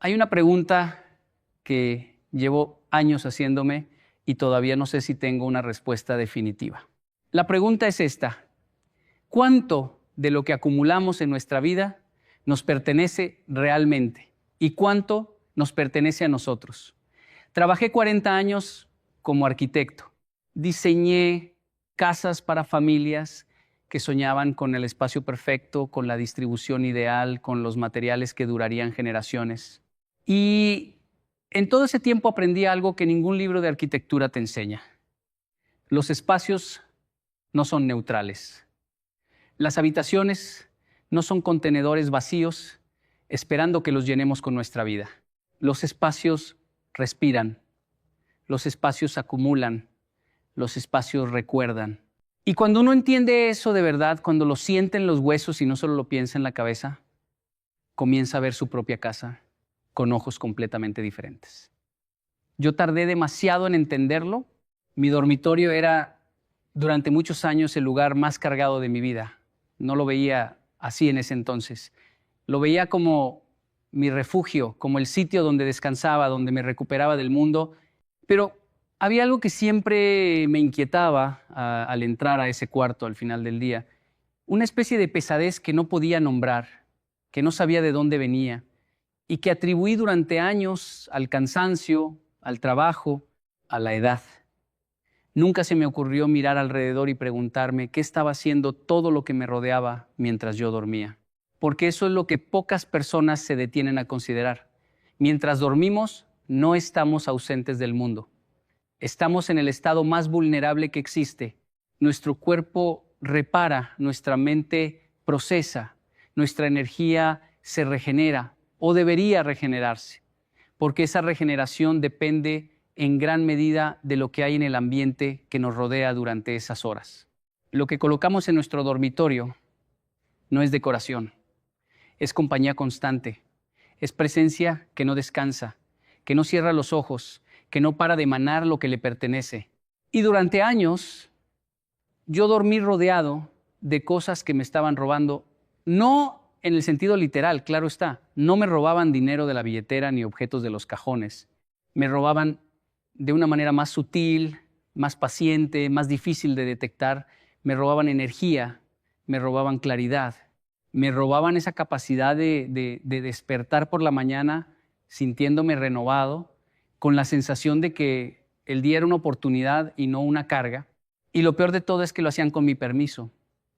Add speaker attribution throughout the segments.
Speaker 1: Hay una pregunta que llevo años haciéndome y todavía no sé si tengo una respuesta definitiva. La pregunta es esta: ¿cuánto de lo que acumulamos en nuestra vida nos pertenece realmente? ¿Y cuánto nos pertenece a nosotros? Trabajé 40 años como arquitecto. Diseñé casas para familias que soñaban con el espacio perfecto, con la distribución ideal, con los materiales que durarían generaciones. Y en todo ese tiempo aprendí algo que ningún libro de arquitectura te enseña. Los espacios no son neutrales. Las habitaciones no son contenedores vacíos esperando que los llenemos con nuestra vida. Los espacios respiran, los espacios acumulan, los espacios recuerdan. Y cuando uno entiende eso de verdad, cuando lo siente en los huesos y no solo lo piensa en la cabeza, comienza a ver su propia casa con ojos completamente diferentes. Yo tardé demasiado en entenderlo. Mi dormitorio era durante muchos años el lugar más cargado de mi vida. No lo veía así en ese entonces. Lo veía como mi refugio, como el sitio donde descansaba, donde me recuperaba del mundo. Pero había algo que siempre me inquietaba al entrar a ese cuarto al final del día. Una especie de pesadez que no podía nombrar, que no sabía de dónde venía y que atribuí durante años al cansancio, al trabajo, a la edad. Nunca se me ocurrió mirar alrededor y preguntarme qué estaba haciendo todo lo que me rodeaba mientras yo dormía. Porque eso es lo que pocas personas se detienen a considerar. Mientras dormimos, no estamos ausentes del mundo. Estamos en el estado más vulnerable que existe. Nuestro cuerpo repara, nuestra mente procesa, nuestra energía se regenera o debería regenerarse, porque esa regeneración depende en gran medida de lo que hay en el ambiente que nos rodea durante esas horas. Lo que colocamos en nuestro dormitorio no es decoración, es compañía constante, es presencia que no descansa, que no cierra los ojos, que no para de emanar lo que le pertenece. Y durante años yo dormí rodeado de cosas que me estaban robando, no en el sentido literal, claro está, no me robaban dinero de la billetera ni objetos de los cajones, me robaban de una manera más sutil, más paciente, más difícil de detectar, me robaban energía, me robaban claridad, me robaban esa capacidad de despertar por la mañana sintiéndome renovado, con la sensación de que el día era una oportunidad y no una carga. Y lo peor de todo es que lo hacían con mi permiso,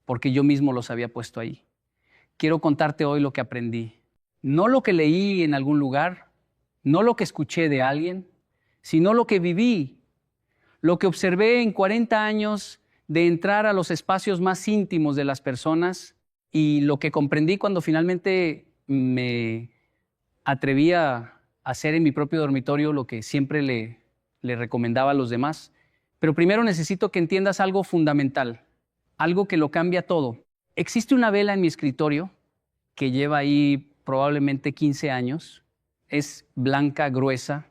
Speaker 1: porque yo mismo los había puesto ahí. Quiero contarte hoy lo que aprendí. No lo que leí en algún lugar, no lo que escuché de alguien, sino lo que viví, lo que observé en 40 años de entrar a los espacios más íntimos de las personas y lo que comprendí cuando finalmente me atreví a hacer en mi propio dormitorio lo que siempre le recomendaba a los demás. Pero primero necesito que entiendas algo fundamental, algo que lo cambia todo. Existe una vela en mi escritorio que lleva ahí probablemente 15 años. Es blanca, gruesa,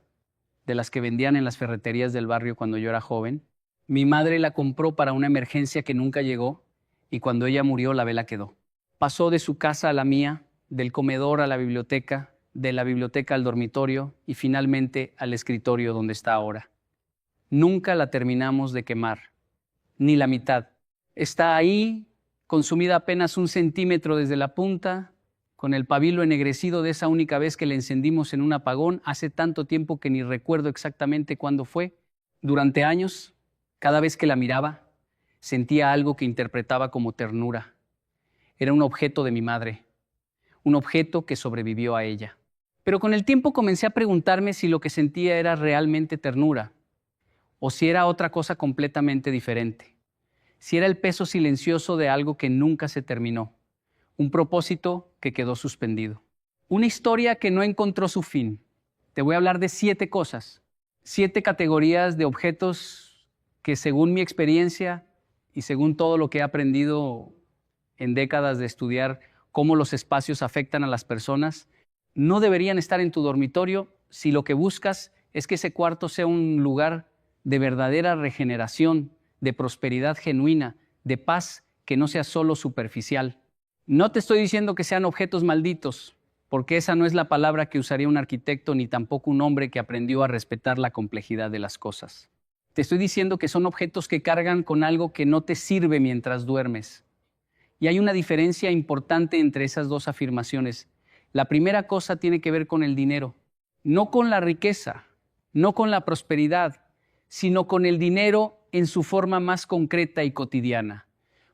Speaker 1: de las que vendían en las ferreterías del barrio cuando yo era joven. Mi madre la compró para una emergencia que nunca llegó y cuando ella murió la vela quedó. Pasó de su casa a la mía, del comedor a la biblioteca, de la biblioteca al dormitorio y finalmente al escritorio donde está ahora. Nunca la terminamos de quemar, ni la mitad. Está ahí, consumida apenas 1 centímetro desde la punta, con el pabilo ennegrecido de esa única vez que la encendimos en un apagón, hace tanto tiempo que ni recuerdo exactamente cuándo fue. Durante años, cada vez que la miraba, sentía algo que interpretaba como ternura. Era un objeto de mi madre, un objeto que sobrevivió a ella. Pero con el tiempo comencé a preguntarme si lo que sentía era realmente ternura o si era otra cosa completamente diferente. Si era el peso silencioso de algo que nunca se terminó, un propósito que quedó suspendido. Una historia que no encontró su fin. Te voy a hablar de 7 cosas, 7 categorías de objetos que según mi experiencia y según todo lo que he aprendido en décadas de estudiar cómo los espacios afectan a las personas, no deberían estar en tu dormitorio si lo que buscas es que ese cuarto sea un lugar de verdadera regeneración, de prosperidad genuina, de paz que no sea solo superficial. No te estoy diciendo que sean objetos malditos, porque esa no es la palabra que usaría un arquitecto ni tampoco un hombre que aprendió a respetar la complejidad de las cosas. Te estoy diciendo que son objetos que cargan con algo que no te sirve mientras duermes. Y hay una diferencia importante entre esas dos afirmaciones. La primera cosa tiene que ver con el dinero, no con la riqueza, no con la prosperidad, sino con el dinero en su forma más concreta y cotidiana.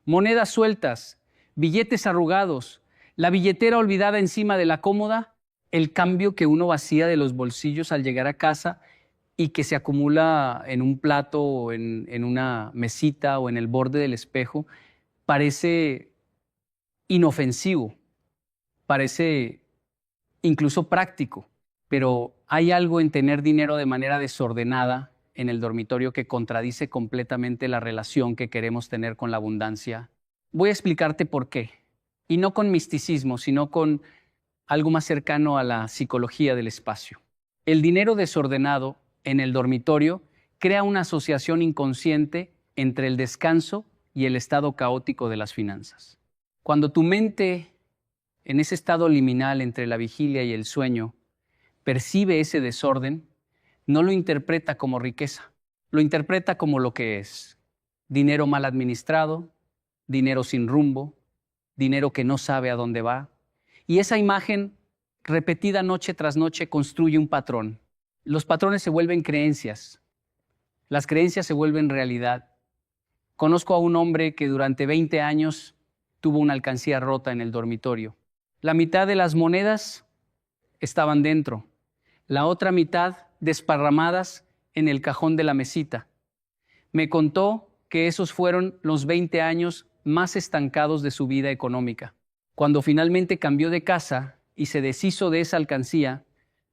Speaker 1: Monedas sueltas, billetes arrugados, la billetera olvidada encima de la cómoda, el cambio que uno vacía de los bolsillos al llegar a casa y que se acumula en un plato o en una mesita o en el borde del espejo, parece inofensivo, parece incluso práctico, pero hay algo en tener dinero de manera desordenada en el dormitorio que contradice completamente la relación que queremos tener con la abundancia. Voy a explicarte por qué, y no con misticismo, sino con algo más cercano a la psicología del espacio. El dinero desordenado en el dormitorio crea una asociación inconsciente entre el descanso y el estado caótico de las finanzas. Cuando tu mente, en ese estado liminal entre la vigilia y el sueño, percibe ese desorden, no lo interpreta como riqueza, lo interpreta como lo que es: dinero mal administrado, dinero sin rumbo, dinero que no sabe a dónde va. Y esa imagen, repetida noche tras noche, construye un patrón. Los patrones se vuelven creencias, las creencias se vuelven realidad. Conozco a un hombre que durante 20 años tuvo una alcancía rota en el dormitorio. La mitad de las monedas estaban dentro, la otra mitad desparramadas en el cajón de la mesita. Me contó que esos fueron los 20 años más estancados de su vida económica. Cuando finalmente cambió de casa y se deshizo de esa alcancía,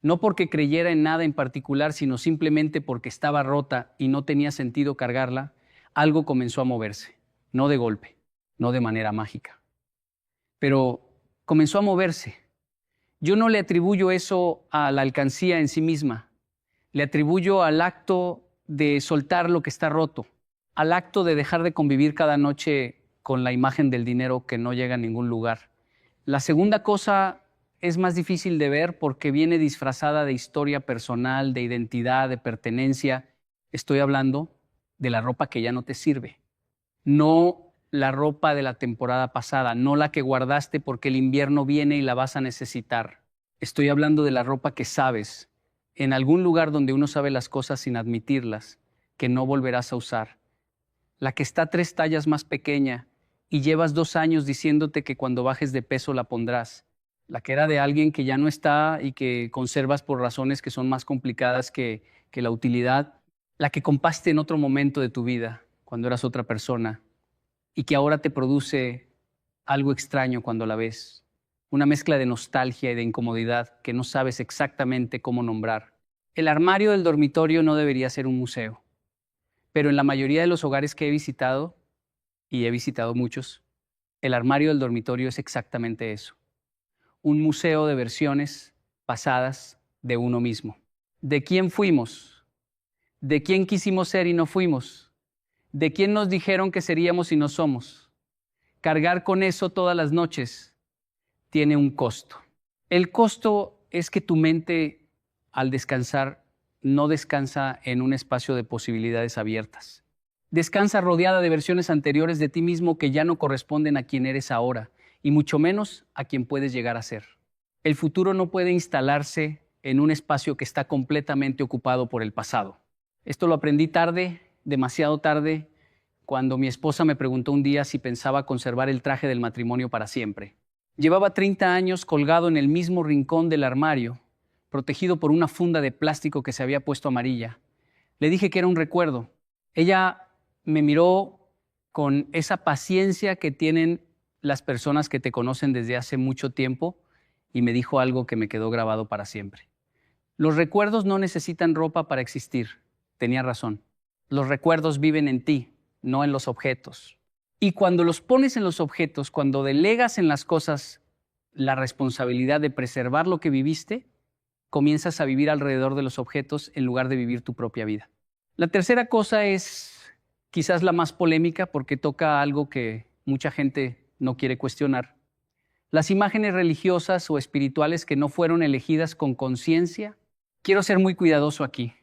Speaker 1: no porque creyera en nada en particular, sino simplemente porque estaba rota y no tenía sentido cargarla, algo comenzó a moverse, no de golpe, no de manera mágica, pero comenzó a moverse. Yo no le atribuyo eso a la alcancía en sí misma, le atribuyo al acto de soltar lo que está roto, al acto de dejar de convivir cada noche con la imagen del dinero que no llega a ningún lugar. La segunda cosa es más difícil de ver porque viene disfrazada de historia personal, de identidad, de pertenencia. Estoy hablando de la ropa que ya no te sirve, no la ropa de la temporada pasada, no la que guardaste porque el invierno viene y la vas a necesitar. Estoy hablando de la ropa que sabes, en algún lugar donde uno sabe las cosas sin admitirlas, que no volverás a usar. La que está 3 tallas más pequeña y llevas 2 años diciéndote que cuando bajes de peso la pondrás. La que era de alguien que ya no está y que conservas por razones que son más complicadas que la utilidad. La que compraste en otro momento de tu vida, cuando eras otra persona, y que ahora te produce algo extraño cuando la ves. Una mezcla de nostalgia y de incomodidad que no sabes exactamente cómo nombrar. El armario del dormitorio no debería ser un museo, pero en la mayoría de los hogares que he visitado, y he visitado muchos, el armario del dormitorio es exactamente eso. Un museo de versiones pasadas de uno mismo. ¿De quién fuimos? ¿De quién quisimos ser y no fuimos? ¿De quién nos dijeron que seríamos y no somos? Cargar con eso todas las noches tiene un costo. El costo es que tu mente, al descansar, no descansa en un espacio de posibilidades abiertas. Descansa rodeada de versiones anteriores de ti mismo que ya no corresponden a quien eres ahora, y mucho menos a quien puedes llegar a ser. El futuro no puede instalarse en un espacio que está completamente ocupado por el pasado. Esto lo aprendí tarde, demasiado tarde, cuando mi esposa me preguntó un día si pensaba conservar el traje del matrimonio para siempre. Llevaba 30 años colgado en el mismo rincón del armario, protegido por una funda de plástico que se había puesto amarilla. Le dije que era un recuerdo. Ella me miró con esa paciencia que tienen las personas que te conocen desde hace mucho tiempo y me dijo algo que me quedó grabado para siempre. Los recuerdos no necesitan ropa para existir. Tenía razón. Los recuerdos viven en ti, no en los objetos. Y cuando los pones en los objetos, cuando delegas en las cosas la responsabilidad de preservar lo que viviste, comienzas a vivir alrededor de los objetos en lugar de vivir tu propia vida. La tercera cosa es quizás la más polémica porque toca algo que mucha gente no quiere cuestionar. Las imágenes religiosas o espirituales que no fueron elegidas con conciencia. Quiero ser muy cuidadoso aquí,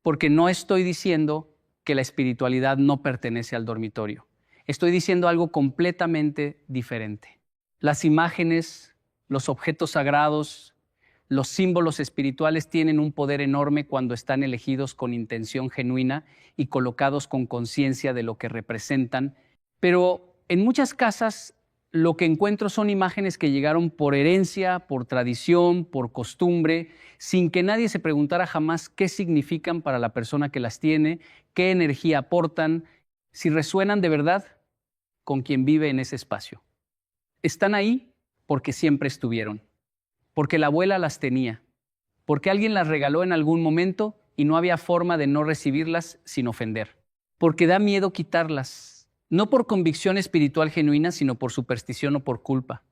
Speaker 1: porque no estoy diciendo que la espiritualidad no pertenece al dormitorio. Estoy diciendo algo completamente diferente. Las imágenes, los objetos sagrados, los símbolos espirituales tienen un poder enorme cuando están elegidos con intención genuina y colocados con conciencia de lo que representan. Pero en muchas casas lo que encuentro son imágenes que llegaron por herencia, por tradición, por costumbre, sin que nadie se preguntara jamás qué significan para la persona que las tiene, qué energía aportan, si resuenan de verdad con quien vive en ese espacio. Están ahí porque siempre estuvieron, porque la abuela las tenía, porque alguien las regaló en algún momento y no había forma de no recibirlas sin ofender, porque da miedo quitarlas. No por convicción espiritual genuina, sino por superstición o por culpa.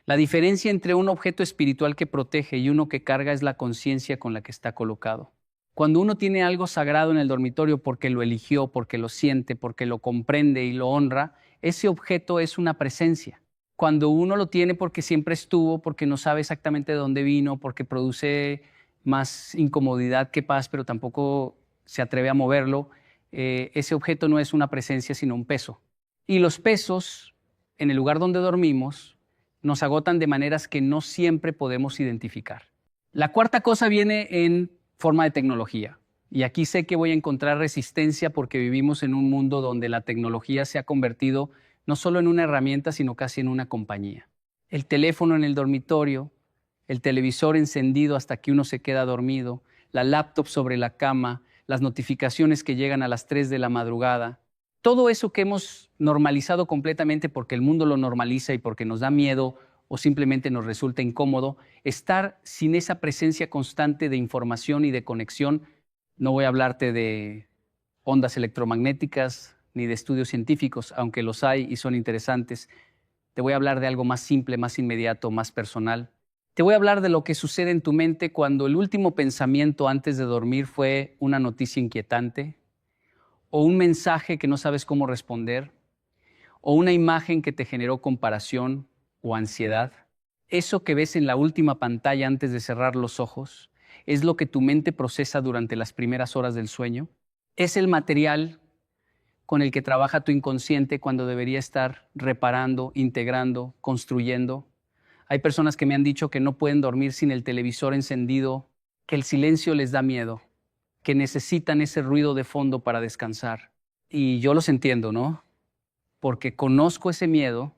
Speaker 1: La diferencia entre un objeto espiritual que protege y uno que carga es la conciencia con la que está colocado. Cuando uno tiene algo sagrado en el dormitorio porque lo eligió, porque lo siente, porque lo comprende y lo honra, ese objeto es una presencia. Cuando uno lo tiene porque siempre estuvo, porque no sabe exactamente de dónde vino, porque produce más incomodidad que paz, pero tampoco se atreve a moverlo, ese objeto no es una presencia sino un peso. Y los pesos, en el lugar donde dormimos, nos agotan de maneras que no siempre podemos identificar. La cuarta cosa viene en forma de tecnología. Y aquí sé que voy a encontrar resistencia porque vivimos en un mundo donde la tecnología se ha convertido no solo en una herramienta, sino casi en una compañía. El teléfono en el dormitorio, el televisor encendido hasta que uno se queda dormido, la laptop sobre la cama, las notificaciones que llegan a las 3 de la madrugada, todo eso que hemos normalizado completamente porque el mundo lo normaliza y porque nos da miedo o simplemente nos resulta incómodo, estar sin esa presencia constante de información y de conexión. No voy a hablarte de ondas electromagnéticas ni de estudios científicos, aunque los hay y son interesantes. Te voy a hablar de algo más simple, más inmediato, más personal. Te voy a hablar de lo que sucede en tu mente cuando el último pensamiento antes de dormir fue una noticia inquietante, o un mensaje que no sabes cómo responder, o una imagen que te generó comparación o ansiedad. Eso que ves en la última pantalla antes de cerrar los ojos es lo que tu mente procesa durante las primeras horas del sueño. Es el material con el que trabaja tu inconsciente cuando debería estar reparando, integrando, construyendo. Hay personas que me han dicho que no pueden dormir sin el televisor encendido, que el silencio les da miedo, que necesitan ese ruido de fondo para descansar. Y yo los entiendo, ¿no? Porque conozco ese miedo,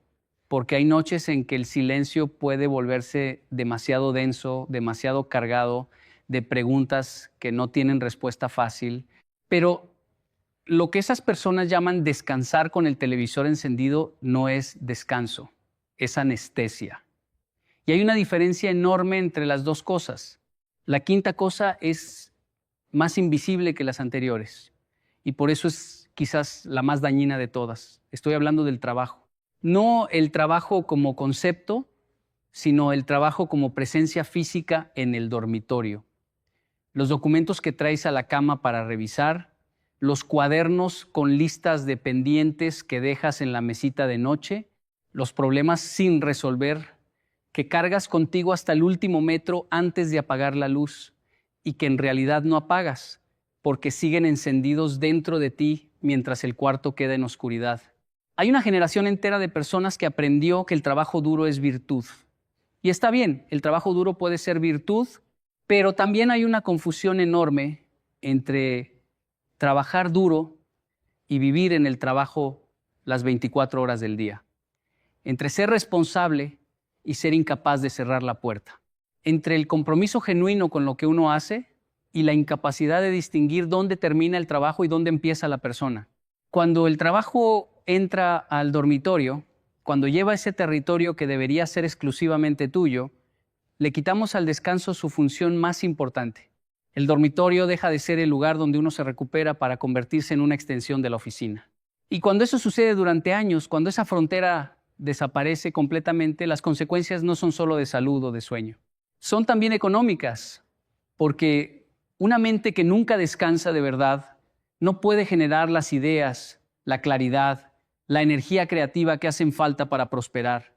Speaker 1: porque hay noches en que el silencio puede volverse demasiado denso, demasiado cargado de preguntas que no tienen respuesta fácil. Pero lo que esas personas llaman descansar con el televisor encendido no es descanso, es anestesia. Y hay una diferencia enorme entre las dos cosas. La quinta cosa es más invisible que las anteriores y por eso es quizás la más dañina de todas. Estoy hablando del trabajo. No el trabajo como concepto, sino el trabajo como presencia física en el dormitorio. Los documentos que traes a la cama para revisar, los cuadernos con listas de pendientes que dejas en la mesita de noche, los problemas sin resolver que cargas contigo hasta el último metro antes de apagar la luz y que en realidad no apagas porque siguen encendidos dentro de ti mientras el cuarto queda en oscuridad. Hay una generación entera de personas que aprendió que el trabajo duro es virtud. Y está bien, el trabajo duro puede ser virtud, pero también hay una confusión enorme entre trabajar duro y vivir en el trabajo las 24 horas del día. Entre ser responsable y ser incapaz de cerrar la puerta. Entre el compromiso genuino con lo que uno hace y la incapacidad de distinguir dónde termina el trabajo y dónde empieza la persona. Cuando el trabajo entra al dormitorio, cuando lleva ese territorio que debería ser exclusivamente tuyo, le quitamos al descanso su función más importante. El dormitorio deja de ser el lugar donde uno se recupera para convertirse en una extensión de la oficina. Y cuando eso sucede durante años, cuando esa frontera desaparece completamente, las consecuencias no son solo de salud o de sueño. Son también económicas, porque una mente que nunca descansa de verdad no puede generar las ideas, la claridad, la energía creativa que hacen falta para prosperar.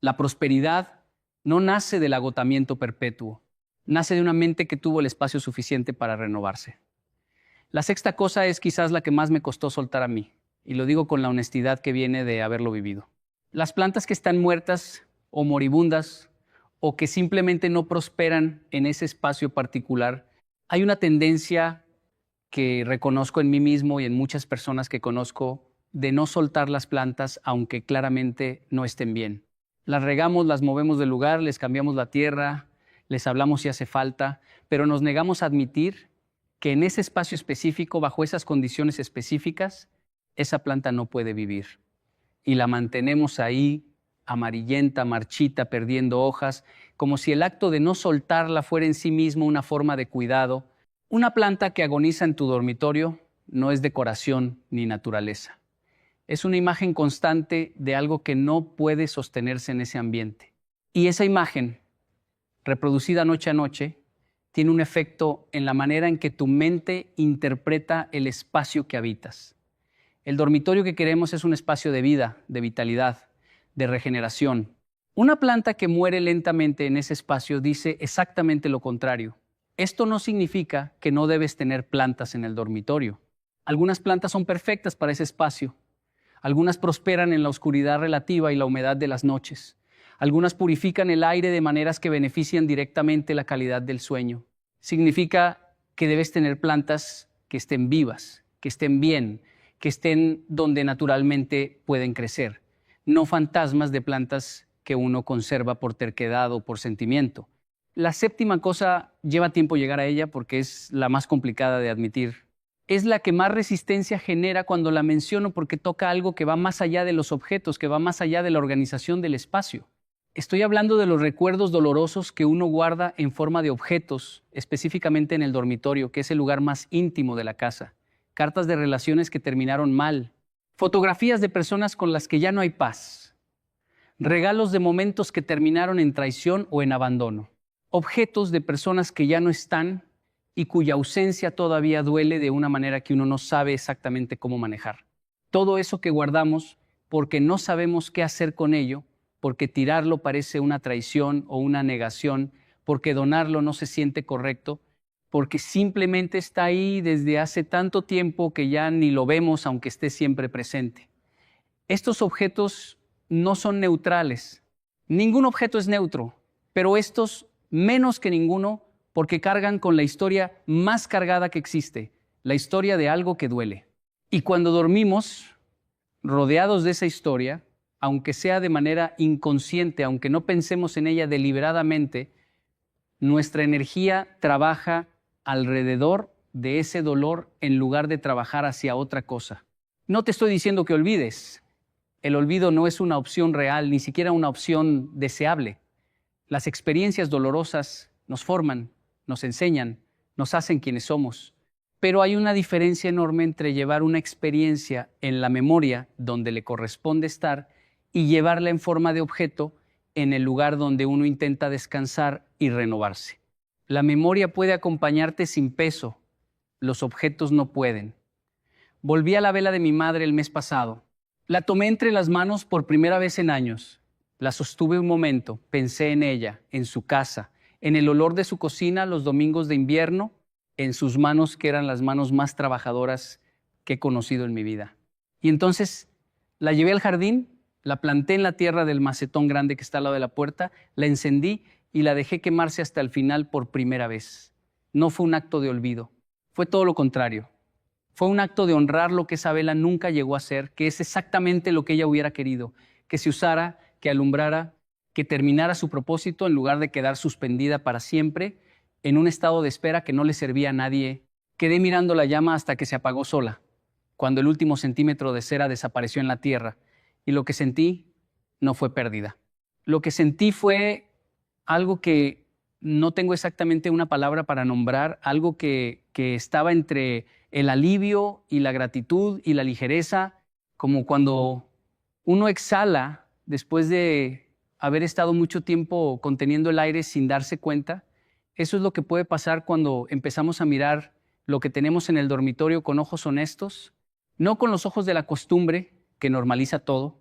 Speaker 1: La prosperidad no nace del agotamiento perpetuo, nace de una mente que tuvo el espacio suficiente para renovarse. La sexta cosa es quizás la que más me costó soltar a mí, y lo digo con la honestidad que viene de haberlo vivido. Las plantas que están muertas o moribundas o que simplemente no prosperan en ese espacio particular, hay una tendencia que reconozco en mí mismo y en muchas personas que conozco de no soltar las plantas aunque claramente no estén bien. Las regamos, las movemos del lugar, les cambiamos la tierra, les hablamos si hace falta, pero nos negamos a admitir que en ese espacio específico, bajo esas condiciones específicas, esa planta no puede vivir. Y la mantenemos ahí, amarillenta, marchita, perdiendo hojas, como si el acto de no soltarla fuera en sí mismo una forma de cuidado. Una planta que agoniza en tu dormitorio no es decoración ni naturaleza. Es una imagen constante de algo que no puede sostenerse en ese ambiente. Y esa imagen, reproducida noche a noche, tiene un efecto en la manera en que tu mente interpreta el espacio que habitas. El dormitorio que queremos es un espacio de vida, de vitalidad, de regeneración. Una planta que muere lentamente en ese espacio dice exactamente lo contrario. Esto no significa que no debes tener plantas en el dormitorio. Algunas plantas son perfectas para ese espacio. Algunas prosperan en la oscuridad relativa y la humedad de las noches. Algunas purifican el aire de maneras que benefician directamente la calidad del sueño. Significa que debes tener plantas que estén vivas, que estén bien, que estén donde naturalmente pueden crecer. No fantasmas de plantas que uno conserva por terquedad o por sentimiento. La séptima cosa lleva tiempo llegar a ella porque es la más complicada de admitir. Es la que más resistencia genera cuando la menciono porque toca algo que va más allá de los objetos, que va más allá de la organización del espacio. Estoy hablando de los recuerdos dolorosos que uno guarda en forma de objetos, específicamente en el dormitorio, que es el lugar más íntimo de la casa. Cartas de relaciones que terminaron mal. Fotografías de personas con las que ya no hay paz. Regalos de momentos que terminaron en traición o en abandono. Objetos de personas que ya no están y cuya ausencia todavía duele de una manera que uno no sabe exactamente cómo manejar. Todo eso que guardamos porque no sabemos qué hacer con ello, porque tirarlo parece una traición o una negación, porque donarlo no se siente correcto, porque simplemente está ahí desde hace tanto tiempo que ya ni lo vemos aunque esté siempre presente. Estos objetos no son neutrales. Ningún objeto es neutro, pero estos menos que ninguno porque cargan con la historia más cargada que existe, la historia de algo que duele. Y cuando dormimos, rodeados de esa historia, aunque sea de manera inconsciente, aunque no pensemos en ella deliberadamente, nuestra energía trabaja alrededor de ese dolor en lugar de trabajar hacia otra cosa. No te estoy diciendo que olvides. El olvido no es una opción real, ni siquiera una opción deseable. Las experiencias dolorosas nos forman, nos enseñan, nos hacen quienes somos. Pero hay una diferencia enorme entre llevar una experiencia en la memoria, donde le corresponde estar, y llevarla en forma de objeto en el lugar donde uno intenta descansar y renovarse. La memoria puede acompañarte sin peso, los objetos no pueden. Volví a la vela de mi madre el mes pasado. La tomé entre las manos por primera vez en años. La sostuve un momento, pensé en ella, en su casa, en el olor de su cocina los domingos de invierno, en sus manos que eran las manos más trabajadoras que he conocido en mi vida. Y entonces la llevé al jardín, la planté en la tierra del macetón grande que está al lado de la puerta, la encendí y la dejé quemarse hasta el final por primera vez. No fue un acto de olvido, fue todo lo contrario. Fue un acto de honrar lo que esa vela nunca llegó a ser, que es exactamente lo que ella hubiera querido, que se usara, que alumbrara, que terminara su propósito en lugar de quedar suspendida para siempre en un estado de espera que no le servía a nadie. Quedé mirando la llama hasta que se apagó sola, cuando el último centímetro de cera desapareció en la tierra, y lo que sentí no fue pérdida. Lo que sentí fue algo que no tengo exactamente una palabra para nombrar, algo que estaba entre el alivio y la gratitud y la ligereza, como cuando uno exhala después de haber estado mucho tiempo conteniendo el aire sin darse cuenta. Eso es lo que puede pasar cuando empezamos a mirar lo que tenemos en el dormitorio con ojos honestos, no con los ojos de la costumbre que normaliza todo,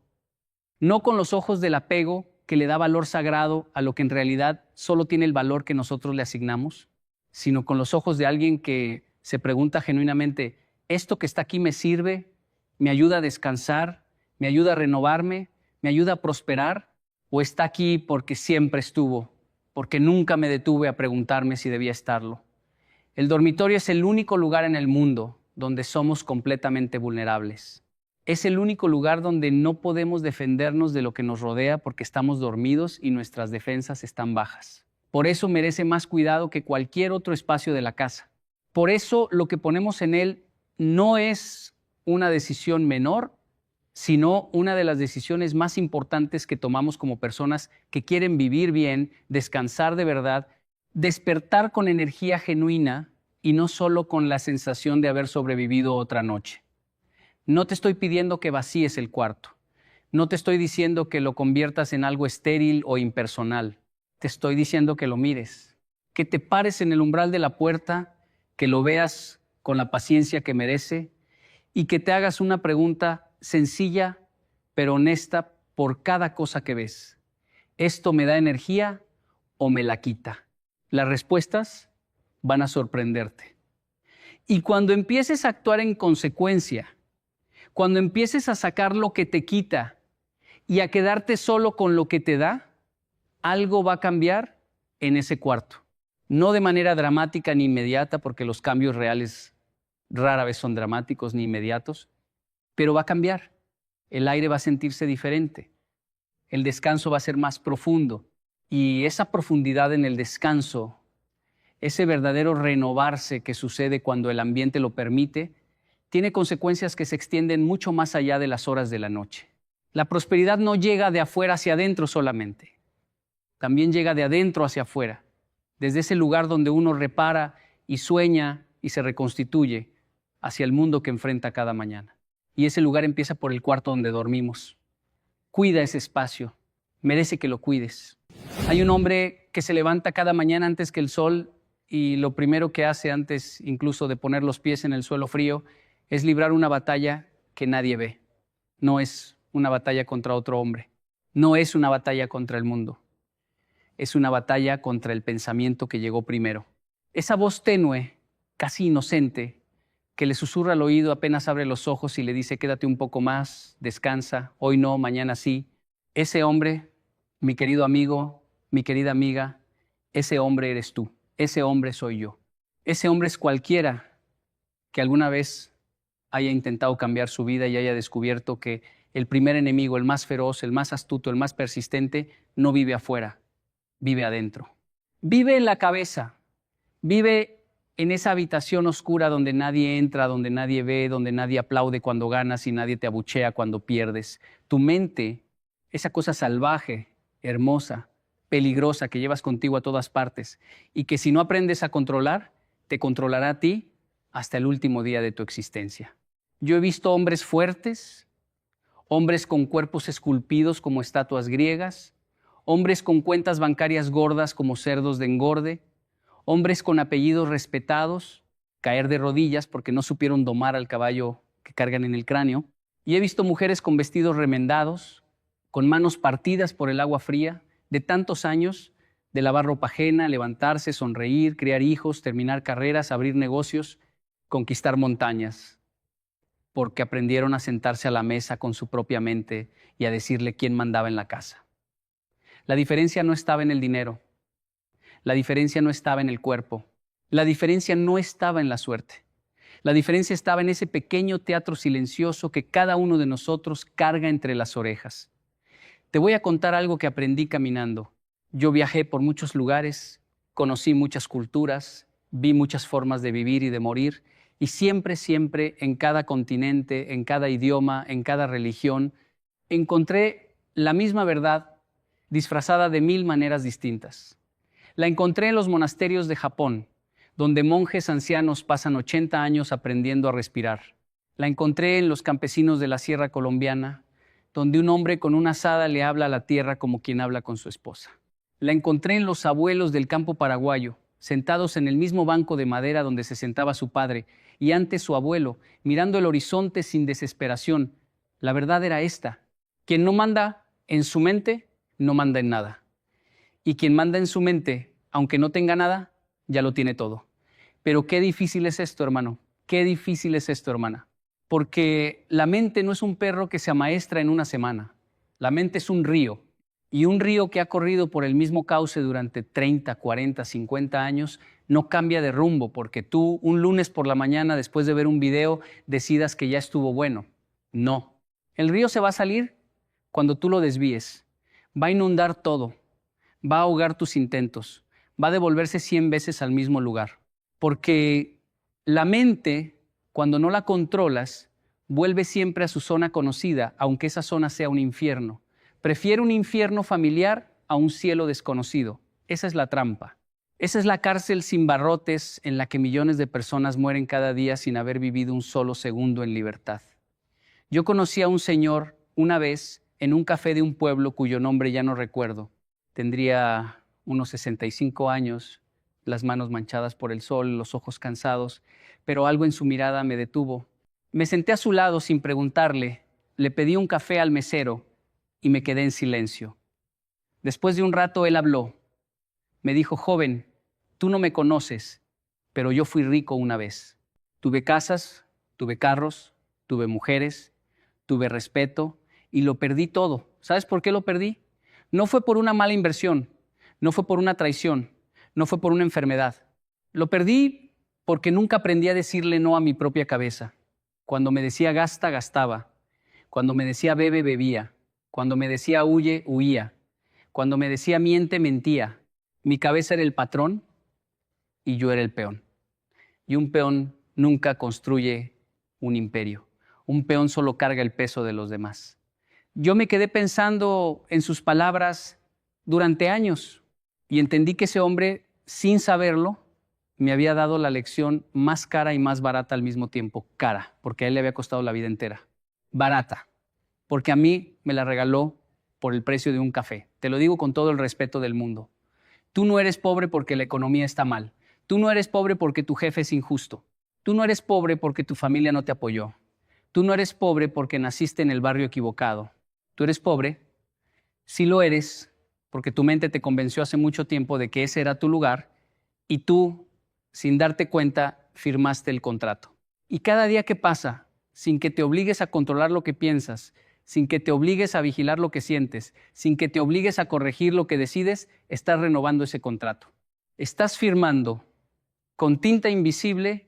Speaker 1: no con los ojos del apego que le da valor sagrado a lo que en realidad solo tiene el valor que nosotros le asignamos, sino con los ojos de alguien que se pregunta genuinamente, ¿esto que está aquí me sirve? ¿Me ayuda a descansar? ¿Me ayuda a renovarme? ¿Me ayuda a prosperar? ¿O está aquí porque siempre estuvo, porque nunca me detuve a preguntarme si debía estarlo? El dormitorio es el único lugar en el mundo donde somos completamente vulnerables. Es el único lugar donde no podemos defendernos de lo que nos rodea porque estamos dormidos y nuestras defensas están bajas. Por eso merece más cuidado que cualquier otro espacio de la casa. Por eso lo que ponemos en él no es una decisión menor, sino una de las decisiones más importantes que tomamos como personas que quieren vivir bien, descansar de verdad, despertar con energía genuina y no solo con la sensación de haber sobrevivido otra noche. No te estoy pidiendo que vacíes el cuarto. No te estoy diciendo que lo conviertas en algo estéril o impersonal. Te estoy diciendo que lo mires, que te pares en el umbral de la puerta, que lo veas con la paciencia que merece y que te hagas una pregunta sencilla pero honesta por cada cosa que ves. ¿Esto me da energía o me la quita? Las respuestas van a sorprenderte. Y cuando empieces a actuar en consecuencia, cuando empieces a sacar lo que te quita y a quedarte solo con lo que te da, algo va a cambiar en ese cuarto. No de manera dramática ni inmediata, porque los cambios reales rara vez son dramáticos ni inmediatos, pero va a cambiar. El aire va a sentirse diferente. El descanso va a ser más profundo. Y esa profundidad en el descanso, ese verdadero renovarse que sucede cuando el ambiente lo permite, tiene consecuencias que se extienden mucho más allá de las horas de la noche. La prosperidad no llega de afuera hacia adentro solamente. También llega de adentro hacia afuera, desde ese lugar donde uno repara y sueña y se reconstituye hacia el mundo que enfrenta cada mañana. Y ese lugar empieza por el cuarto donde dormimos. Cuida ese espacio, merece que lo cuides. Hay un hombre que se levanta cada mañana antes que el sol y lo primero que hace antes incluso de poner los pies en el suelo frío es librar una batalla que nadie ve. No es una batalla contra otro hombre, no es una batalla contra el mundo. Es una batalla contra el pensamiento que llegó primero. Esa voz tenue, casi inocente, que le susurra al oído apenas abre los ojos y le dice quédate un poco más, descansa, hoy no, mañana sí. Ese hombre, mi querido amigo, mi querida amiga, ese hombre eres tú, ese hombre soy yo. Ese hombre es cualquiera que alguna vez haya intentado cambiar su vida y haya descubierto que el primer enemigo, el más feroz, el más astuto, el más persistente, no vive afuera. Vive adentro. Vive en la cabeza. Vive en esa habitación oscura donde nadie entra, donde nadie ve, donde nadie aplaude cuando ganas y nadie te abuchea cuando pierdes. Tu mente, esa cosa salvaje, hermosa, peligrosa que llevas contigo a todas partes y que si no aprendes a controlar, te controlará a ti hasta el último día de tu existencia. Yo he visto hombres fuertes, hombres con cuerpos esculpidos como estatuas griegas, hombres con cuentas bancarias gordas como cerdos de engorde, hombres con apellidos respetados, caer de rodillas porque no supieron domar al caballo que cargan en el cráneo. Y he visto mujeres con vestidos remendados, con manos partidas por el agua fría, de tantos años, de lavar ropa ajena, levantarse, sonreír, criar hijos, terminar carreras, abrir negocios, conquistar montañas, porque aprendieron a sentarse a la mesa con su propia mente y a decirle quién mandaba en la casa. La diferencia no estaba en el dinero. La diferencia no estaba en el cuerpo. La diferencia no estaba en la suerte. La diferencia estaba en ese pequeño teatro silencioso que cada uno de nosotros carga entre las orejas. Te voy a contar algo que aprendí caminando. Yo viajé por muchos lugares, conocí muchas culturas, vi muchas formas de vivir y de morir, y siempre, en cada continente, en cada idioma, en cada religión, encontré la misma verdad disfrazada de 1000 maneras distintas. La encontré en los monasterios de Japón, donde monjes ancianos pasan 80 años aprendiendo a respirar. La encontré en los campesinos de la sierra colombiana, donde un hombre con una azada le habla a la tierra como quien habla con su esposa. La encontré en los abuelos del campo paraguayo, sentados en el mismo banco de madera donde se sentaba su padre, y antes su abuelo, mirando el horizonte sin desesperación. La verdad era esta: quien no manda en su mente, no manda en nada. Y quien manda en su mente, aunque no tenga nada, ya lo tiene todo. Pero qué difícil es esto, hermano. Qué difícil es esto, hermana. Porque la mente no es un perro que se amaestra en una semana. La mente es un río. Y un río que ha corrido por el mismo cauce durante 30, 40, 50 años no cambia de rumbo porque tú un lunes por la mañana después de ver un video decidas que ya estuvo bueno. No. El río se va a salir cuando tú lo desvíes. Va a inundar todo. Va a ahogar tus intentos. Va a devolverse 100 veces al mismo lugar. Porque la mente, cuando no la controlas, vuelve siempre a su zona conocida, aunque esa zona sea un infierno. Prefiere un infierno familiar a un cielo desconocido. Esa es la trampa. Esa es la cárcel sin barrotes en la que millones de personas mueren cada día sin haber vivido un solo segundo en libertad. Yo conocí a un señor una vez en un café de un pueblo cuyo nombre ya no recuerdo. Tendría unos 65 años, las manos manchadas por el sol, los ojos cansados, pero algo en su mirada me detuvo. Me senté a su lado sin preguntarle, le pedí un café al mesero y me quedé en silencio. Después de un rato él habló. Me dijo, joven, tú no me conoces, pero yo fui rico una vez. Tuve casas, tuve carros, tuve mujeres, tuve respeto y lo perdí todo. ¿Sabes por qué lo perdí? No fue por una mala inversión, no fue por una traición, no fue por una enfermedad. Lo perdí porque nunca aprendí a decirle no a mi propia cabeza. Cuando me decía gasta, gastaba. Cuando me decía bebe, bebía. Cuando me decía huye, huía. Cuando me decía miente, mentía. Mi cabeza era el patrón y yo era el peón. Y un peón nunca construye un imperio. Un peón solo carga el peso de los demás. Yo me quedé pensando en sus palabras durante años y entendí que ese hombre, sin saberlo, me había dado la lección más cara y más barata al mismo tiempo. Cara, porque a él le había costado la vida entera. Barata, porque a mí me la regaló por el precio de un café. Te lo digo con todo el respeto del mundo. Tú no eres pobre porque la economía está mal. Tú no eres pobre porque tu jefe es injusto. Tú no eres pobre porque tu familia no te apoyó. Tú no eres pobre porque naciste en el barrio equivocado. Tú eres pobre, sí lo eres, porque tu mente te convenció hace mucho tiempo de que ese era tu lugar y tú, sin darte cuenta, firmaste el contrato. Y cada día que pasa, sin que te obligues a controlar lo que piensas, sin que te obligues a vigilar lo que sientes, sin que te obligues a corregir lo que decides, estás renovando ese contrato. Estás firmando con tinta invisible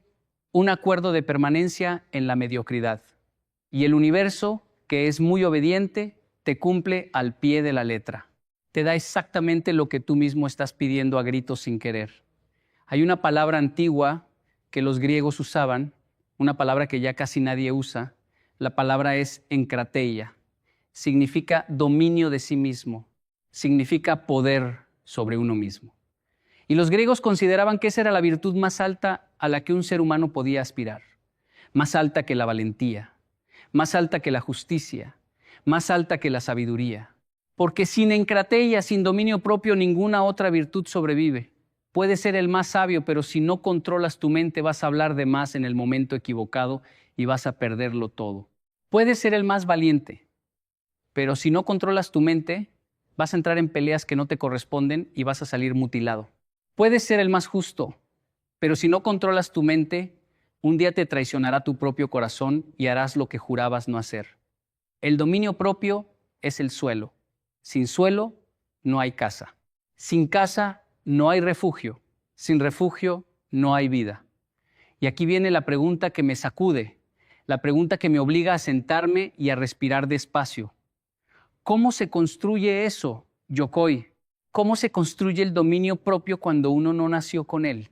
Speaker 1: un acuerdo de permanencia en la mediocridad. Y el universo, que es muy obediente, te cumple al pie de la letra. Te da exactamente lo que tú mismo estás pidiendo a gritos sin querer. Hay una palabra antigua que los griegos usaban, una palabra que ya casi nadie usa. La palabra es enkrateia. Significa dominio de sí mismo. Significa poder sobre uno mismo. Y los griegos consideraban que esa era la virtud más alta a la que un ser humano podía aspirar. Más alta que la valentía, más alta que la justicia, más alta que la sabiduría. Porque sin encrateia, sin dominio propio, ninguna otra virtud sobrevive. Puedes ser el más sabio, pero si no controlas tu mente vas a hablar de más en el momento equivocado y vas a perderlo todo. Puedes ser el más valiente, pero si no controlas tu mente, vas a entrar en peleas que no te corresponden y vas a salir mutilado. Puedes ser el más justo, pero si no controlas tu mente, un día te traicionará tu propio corazón y harás lo que jurabas no hacer. El dominio propio es el suelo. Sin suelo, no hay casa. Sin casa, no hay refugio. Sin refugio, no hay vida. Y aquí viene la pregunta que me sacude, la pregunta que me obliga a sentarme y a respirar despacio. ¿Cómo se construye eso, Yokoi? ¿Cómo se construye el dominio propio cuando uno no nació con él?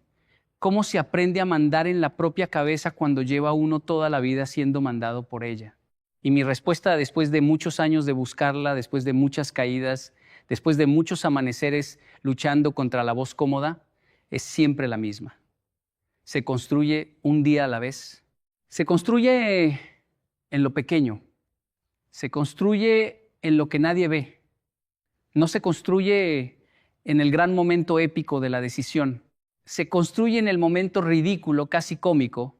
Speaker 1: ¿Cómo se aprende a mandar en la propia cabeza cuando lleva uno toda la vida siendo mandado por ella? Y mi respuesta, después de muchos años de buscarla, después de muchas caídas, después de muchos amaneceres luchando contra la voz cómoda, es siempre la misma. Se construye un día a la vez. Se construye en lo pequeño. Se construye en lo que nadie ve. No se construye en el gran momento épico de la decisión. Se construye en el momento ridículo, casi cómico,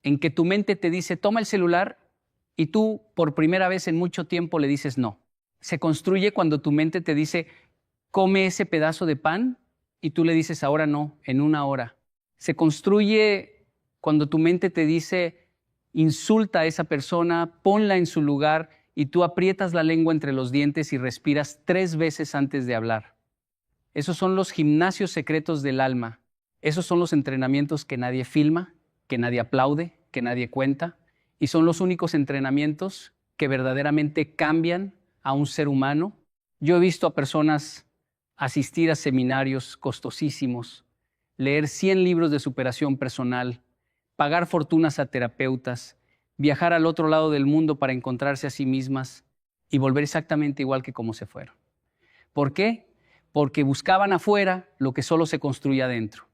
Speaker 1: en que tu mente te dice, toma el celular, y tú, por primera vez en mucho tiempo, le dices no. se construye cuando tu mente te dice, come ese pedazo de pan, y tú le dices, ahora no, en 1 hora. Se construye cuando tu mente te dice, insulta a esa persona, ponla en su lugar, y tú aprietas la lengua entre los dientes y respiras 3 veces antes de hablar. Esos son los gimnasios secretos del alma. Esos son los entrenamientos que nadie filma, que nadie aplaude, que nadie cuenta, y son los únicos entrenamientos que verdaderamente cambian a un ser humano. Yo he visto a personas asistir a seminarios costosísimos, leer 100 libros de superación personal, pagar fortunas a terapeutas, viajar al otro lado del mundo para encontrarse a sí mismas y volver exactamente igual que como se fueron. ¿Por qué? Porque buscaban afuera lo que solo se construye adentro.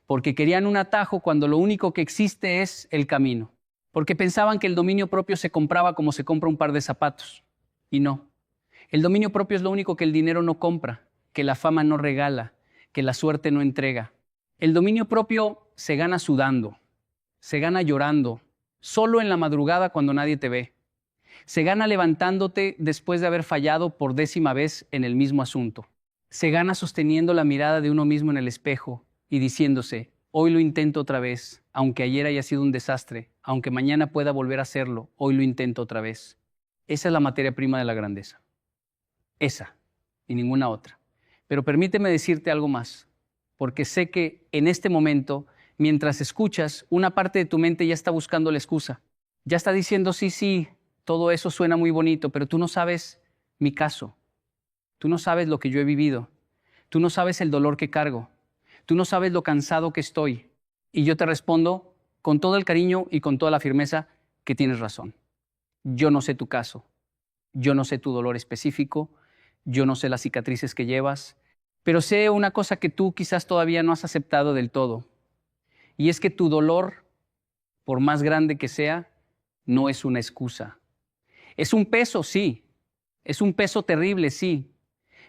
Speaker 1: Porque querían un atajo cuando lo único que existe es el camino. Porque pensaban que el dominio propio se compraba como se compra un par de zapatos. Y no. El dominio propio es lo único que el dinero no compra, que la fama no regala, que la suerte no entrega. El dominio propio se gana sudando, se gana llorando, solo en la madrugada cuando nadie te ve. Se gana levantándote después de haber fallado por 10ª vez en el mismo asunto. Se gana sosteniendo la mirada de uno mismo en el espejo y diciéndose, hoy lo intento otra vez, aunque ayer haya sido un desastre, aunque mañana pueda volver a hacerlo, hoy lo intento otra vez. Esa es la materia prima de la grandeza. Esa y ninguna otra. Pero permíteme decirte algo más, porque sé que en este momento, mientras escuchas, una parte de tu mente ya está buscando la excusa. Ya está diciendo, sí, todo eso suena muy bonito, pero tú no sabes mi caso. Tú no sabes lo que yo he vivido. Tú no sabes el dolor que cargo. Tú no sabes lo cansado que estoy. Y yo te respondo con todo el cariño y con toda la firmeza que tienes razón. Yo no sé tu caso. Yo no sé tu dolor específico. Yo no sé las cicatrices que llevas. Pero sé una cosa que tú quizás todavía no has aceptado del todo. Y es que tu dolor, por más grande que sea, no es una excusa. Es un peso, sí. Es un peso terrible, sí.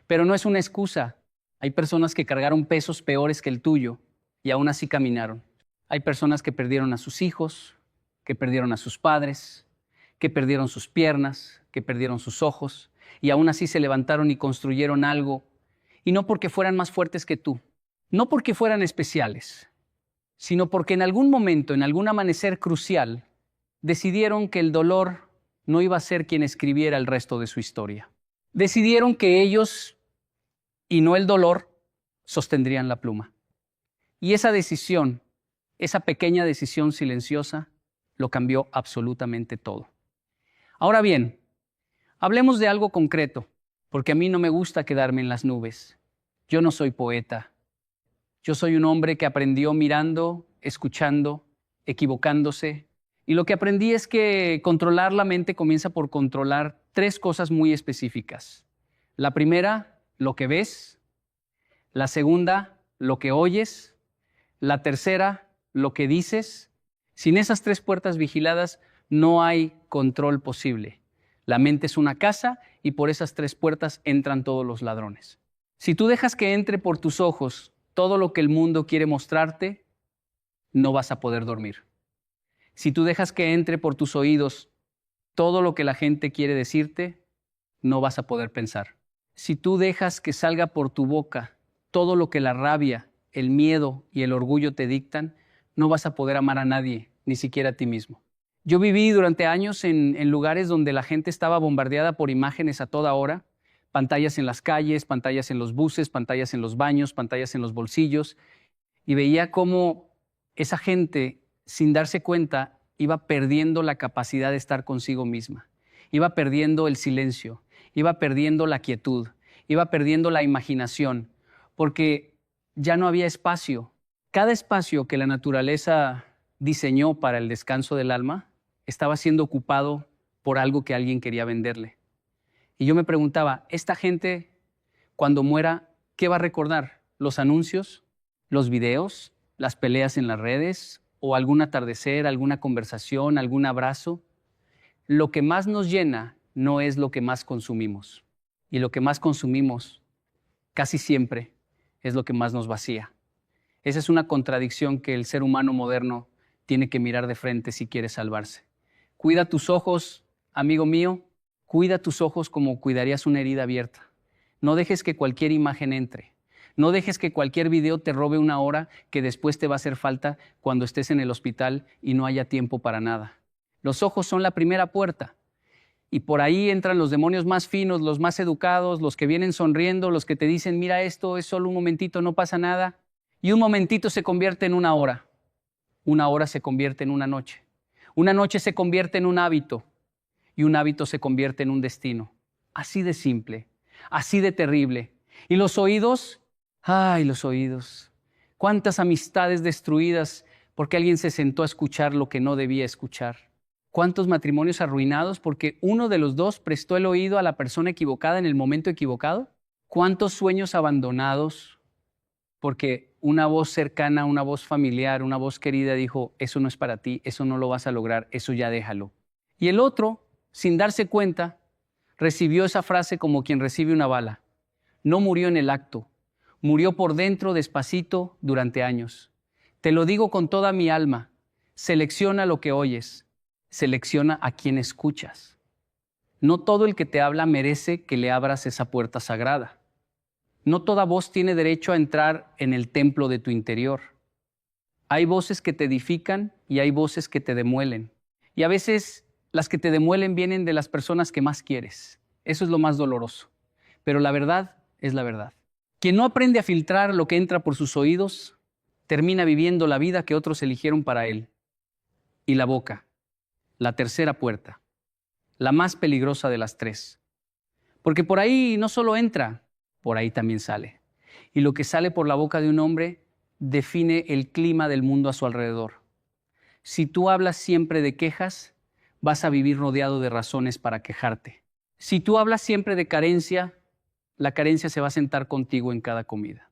Speaker 1: Pero no es una excusa. Hay personas que cargaron pesos peores que el tuyo y aún así caminaron. Hay personas que perdieron a sus hijos, que perdieron a sus padres, que perdieron sus piernas, que perdieron sus ojos y aún así se levantaron y construyeron algo. Y no porque fueran más fuertes que tú, no porque fueran especiales, sino porque en algún momento, en algún amanecer crucial, decidieron que el dolor no iba a ser quien escribiera el resto de su historia. Decidieron que ellos, y no el dolor, sostendrían la pluma. Y esa decisión, esa pequeña decisión silenciosa, lo cambió absolutamente todo. Ahora bien, hablemos de algo concreto, porque a mí no me gusta quedarme en las nubes. Yo no soy poeta. Yo soy un hombre que aprendió mirando, escuchando, equivocándose. Y lo que aprendí es que controlar la mente comienza por controlar 3 cosas muy específicas. La primera, lo que ves. La segunda, lo que oyes. La tercera, lo que dices. Sin esas 3 puertas vigiladas, no hay control posible. La mente es una casa y por esas 3 puertas entran todos los ladrones. Si tú dejas que entre por tus ojos todo lo que el mundo quiere mostrarte, no vas a poder dormir. Si tú dejas que entre por tus oídos todo lo que la gente quiere decirte, no vas a poder pensar. Si tú dejas que salga por tu boca todo lo que la rabia, el miedo y el orgullo te dictan, no vas a poder amar a nadie, ni siquiera a ti mismo. Yo viví durante años en lugares donde la gente estaba bombardeada por imágenes a toda hora, pantallas en las calles, pantallas en los buses, pantallas en los baños, pantallas en los bolsillos, y veía cómo esa gente, sin darse cuenta, iba perdiendo la capacidad de estar consigo misma, iba perdiendo el silencio, iba perdiendo la quietud, iba perdiendo la imaginación, porque ya no había espacio. Cada espacio que la naturaleza diseñó para el descanso del alma estaba siendo ocupado por algo que alguien quería venderle. Y yo me preguntaba, ¿esta gente, cuando muera, qué va a recordar? ¿Los anuncios? ¿Los videos? ¿Las peleas en las redes? ¿O algún atardecer, alguna conversación, algún abrazo? Lo que más nos llena no es lo que más consumimos. Y lo que más consumimos, casi siempre, es lo que más nos vacía. Esa es una contradicción que el ser humano moderno tiene que mirar de frente si quiere salvarse. Cuida tus ojos, amigo mío, Cuida tus ojos como cuidarías una herida abierta. No dejes que cualquier imagen entre. No dejes que cualquier video te robe una hora que después te va a hacer falta cuando estés en el hospital y no haya tiempo para nada. Los ojos son la primera puerta. Y por ahí entran los demonios más finos, los más educados, los que vienen sonriendo, los que te dicen, mira, esto es solo un momentito, no pasa nada. Y un momentito se convierte en una hora. Una hora se convierte en una noche. Una noche se convierte en un hábito. Y un hábito se convierte en un destino. Así de simple, así de terrible. Y los oídos, ay, los oídos. Cuántas amistades destruidas porque alguien se sentó a escuchar lo que no debía escuchar. ¿Cuántos matrimonios arruinados porque uno de los dos prestó el oído a la persona equivocada en el momento equivocado? ¿Cuántos sueños abandonados porque una voz cercana, una voz familiar, una voz querida dijo, eso no es para ti, eso no lo vas a lograr, eso ya déjalo? Y el otro, sin darse cuenta, recibió esa frase como quien recibe una bala. No murió en el acto, murió por dentro despacito durante años. Te lo digo con toda mi alma, selecciona lo que oyes. Selecciona a quien escuchas. No todo el que te habla merece que le abras esa puerta sagrada. No toda voz tiene derecho a entrar en el templo de tu interior. Hay voces que te edifican y hay voces que te demuelen. Y a veces las que te demuelen vienen de las personas que más quieres. Eso es lo más doloroso. Pero la verdad es la verdad. Quien no aprende a filtrar lo que entra por sus oídos, termina viviendo la vida que otros eligieron para él. Y la boca. La tercera puerta, la más peligrosa de las tres. Porque por ahí no solo entra, por ahí también sale. Y lo que sale por la boca de un hombre define el clima del mundo a su alrededor. Si tú hablas siempre de quejas, vas a vivir rodeado de razones para quejarte. Si tú hablas siempre de carencia, la carencia se va a sentar contigo en cada comida.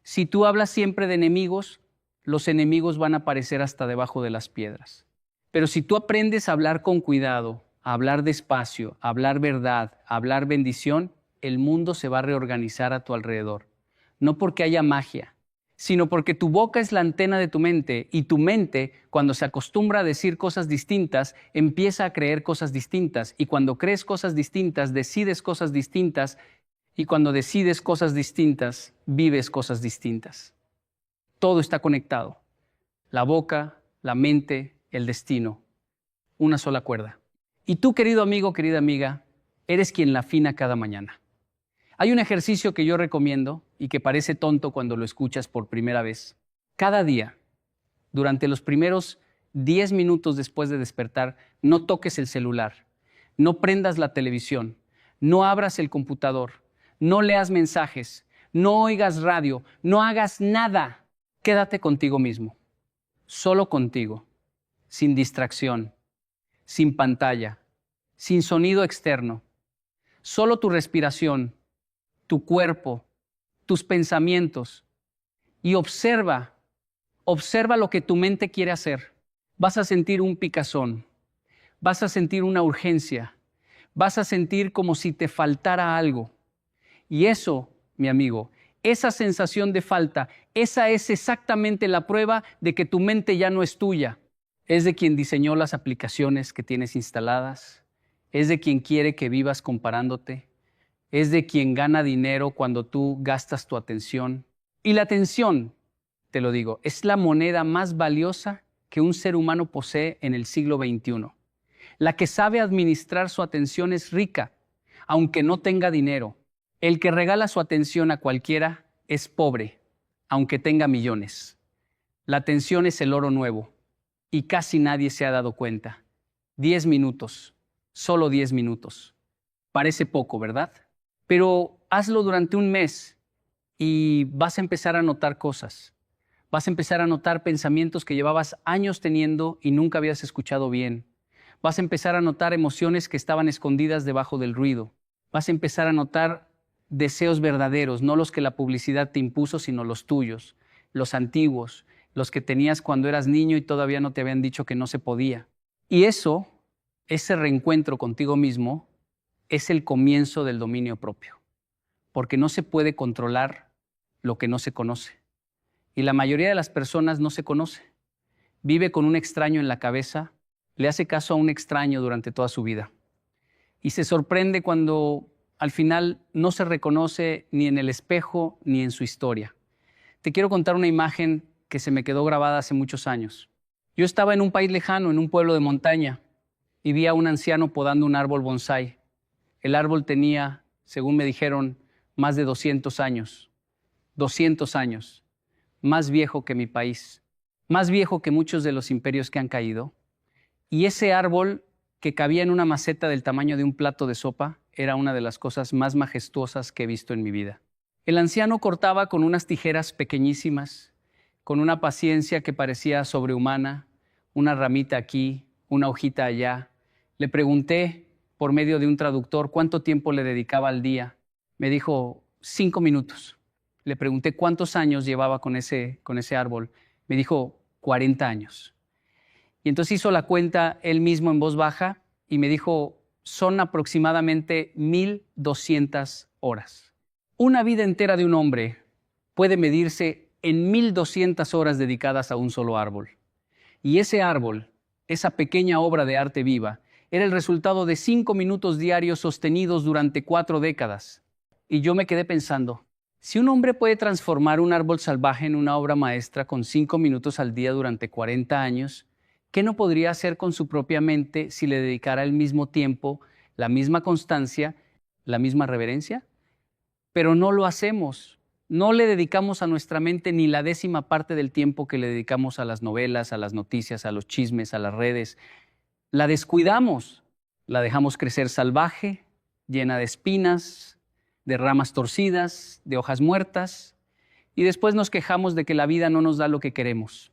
Speaker 1: Si tú hablas siempre de enemigos, los enemigos van a aparecer hasta debajo de las piedras. Pero si tú aprendes a hablar con cuidado, a hablar despacio, a hablar verdad, a hablar bendición, el mundo se va a reorganizar a tu alrededor. No porque haya magia, sino porque tu boca es la antena de tu mente y tu mente, cuando se acostumbra a decir cosas distintas, empieza a creer cosas distintas. Y cuando crees cosas distintas, decides cosas distintas. Y cuando decides cosas distintas, vives cosas distintas. Todo está conectado. La boca, la mente, el destino, una sola cuerda. Y tú, querido amigo, querida amiga, eres quien la afina cada mañana. Hay un ejercicio que yo recomiendo y que parece tonto cuando lo escuchas por primera vez. Cada día, durante los primeros 10 minutos después de despertar, no toques el celular, no prendas la televisión, no abras el computador, no leas mensajes, no oigas radio, no hagas nada. Quédate contigo mismo, solo contigo. Sin distracción, sin pantalla, sin sonido externo. Solo tu respiración, tu cuerpo, tus pensamientos. Y observa lo que tu mente quiere hacer. Vas a sentir un picazón, vas a sentir una urgencia, vas a sentir como si te faltara algo. Y eso, mi amigo, esa sensación de falta, esa es exactamente la prueba de que tu mente ya no es tuya. Es de quien diseñó las aplicaciones que tienes instaladas, es de quien quiere que vivas comparándote, es de quien gana dinero cuando tú gastas tu atención. Y la atención, te lo digo, es la moneda más valiosa que un ser humano posee en el siglo XXI. La que sabe administrar su atención es rica, aunque no tenga dinero. El que regala su atención a cualquiera es pobre, aunque tenga millones. La atención es el oro nuevo. Y casi nadie se ha dado cuenta. 10 minutos, solo 10 minutos. Parece poco, ¿verdad? Pero hazlo durante un mes y vas a empezar a notar cosas. Vas a empezar a notar pensamientos que llevabas años teniendo y nunca habías escuchado bien. Vas a empezar a notar emociones que estaban escondidas debajo del ruido. Vas a empezar a notar deseos verdaderos, no los que la publicidad te impuso, sino los tuyos, los antiguos, los que tenías cuando eras niño y todavía no te habían dicho que no se podía. Y eso, ese reencuentro contigo mismo, es el comienzo del dominio propio, porque no se puede controlar lo que no se conoce. Y la mayoría de las personas no se conoce. Vive con un extraño en la cabeza, le hace caso a un extraño durante toda su vida. y se sorprende cuando al final no se reconoce ni en el espejo ni en su historia. Te quiero contar una imagen que se me quedó grabada hace muchos años. Yo estaba en un país lejano, en un pueblo de montaña, y vi a un anciano podando un árbol bonsái. El árbol tenía, según me dijeron, más de 200 años. 200 años. Más viejo que mi país. Más viejo que muchos de los imperios que han caído. Y ese árbol, que cabía en una maceta del tamaño de un plato de sopa, era una de las cosas más majestuosas que he visto en mi vida. El anciano cortaba con unas tijeras pequeñísimas, con una paciencia que parecía sobrehumana, una ramita aquí, una hojita allá. Le pregunté, por medio de un traductor, cuánto tiempo le dedicaba al día. Me dijo, 5 minutos. Le pregunté cuántos años llevaba con ese árbol. Me dijo, 40 años. Y entonces hizo la cuenta él mismo en voz baja y me dijo, son aproximadamente 1,200 horas. Una vida entera de un hombre puede medirse en 1,200 horas dedicadas a un solo árbol. Y ese árbol, esa pequeña obra de arte viva, era el resultado de 5 minutos diarios sostenidos durante 4 décadas. Y yo me quedé pensando, si un hombre puede transformar un árbol salvaje en una obra maestra con 5 minutos al día durante 40 años, ¿qué no podría hacer con su propia mente si le dedicara el mismo tiempo, la misma constancia, la misma reverencia? Pero no lo hacemos. No le dedicamos a nuestra mente ni la 10ª parte del tiempo que le dedicamos a las novelas, a las noticias, a los chismes, a las redes. La descuidamos, la dejamos crecer salvaje, llena de espinas, de ramas torcidas, de hojas muertas, y después nos quejamos de que la vida no nos da lo que queremos.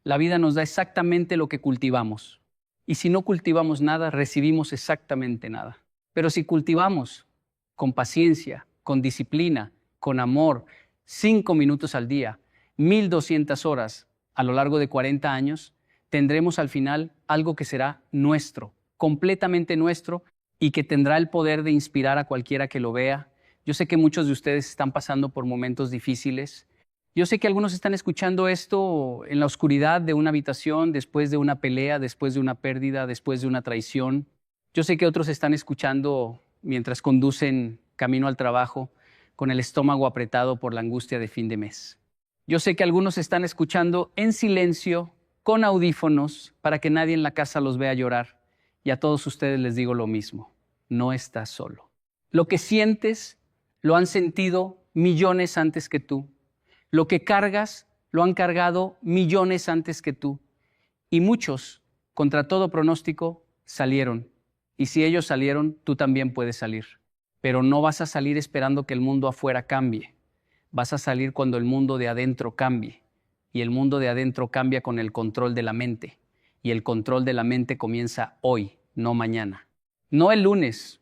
Speaker 1: La vida nos da exactamente lo que cultivamos. Y si no cultivamos nada, recibimos exactamente nada. Pero si cultivamos con paciencia, con disciplina, con amor, 5 minutos al día, 1,200 horas a lo largo de 40 años, tendremos al final algo que será nuestro, completamente nuestro, y que tendrá el poder de inspirar a cualquiera que lo vea. Yo sé que muchos de ustedes están pasando por momentos difíciles. Yo sé que algunos están escuchando esto en la oscuridad de una habitación, después de una pelea, después de una pérdida, después de una traición. Yo sé que otros están escuchando mientras conducen camino al trabajo, con el estómago apretado por la angustia de fin de mes. Yo sé que algunos están escuchando en silencio, con audífonos, para que nadie en la casa los vea llorar. Y a todos ustedes les digo lo mismo, no estás solo. Lo que sientes lo han sentido millones antes que tú. Lo que cargas lo han cargado millones antes que tú. Y muchos, contra todo pronóstico, salieron. Y si ellos salieron, tú también puedes salir. Pero no vas a salir esperando que el mundo afuera cambie. Vas a salir cuando el mundo de adentro cambie. Y el mundo de adentro cambia con el control de la mente. Y el control de la mente comienza hoy, no mañana. No el lunes.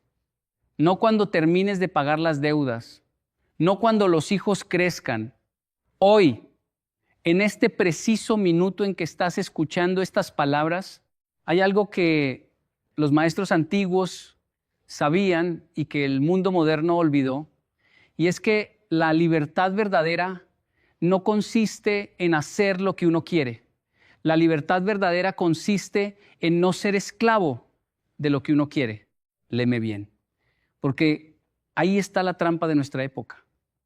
Speaker 1: No cuando termines de pagar las deudas. No cuando los hijos crezcan. Hoy, en este preciso minuto en que estás escuchando estas palabras, hay algo que los maestros antiguos sabían y que el mundo moderno olvidó, y es que la libertad verdadera no consiste en hacer lo que uno quiere. La libertad verdadera consiste en no ser esclavo de lo que uno quiere. Léeme bien, porque ahí está la trampa de nuestra época.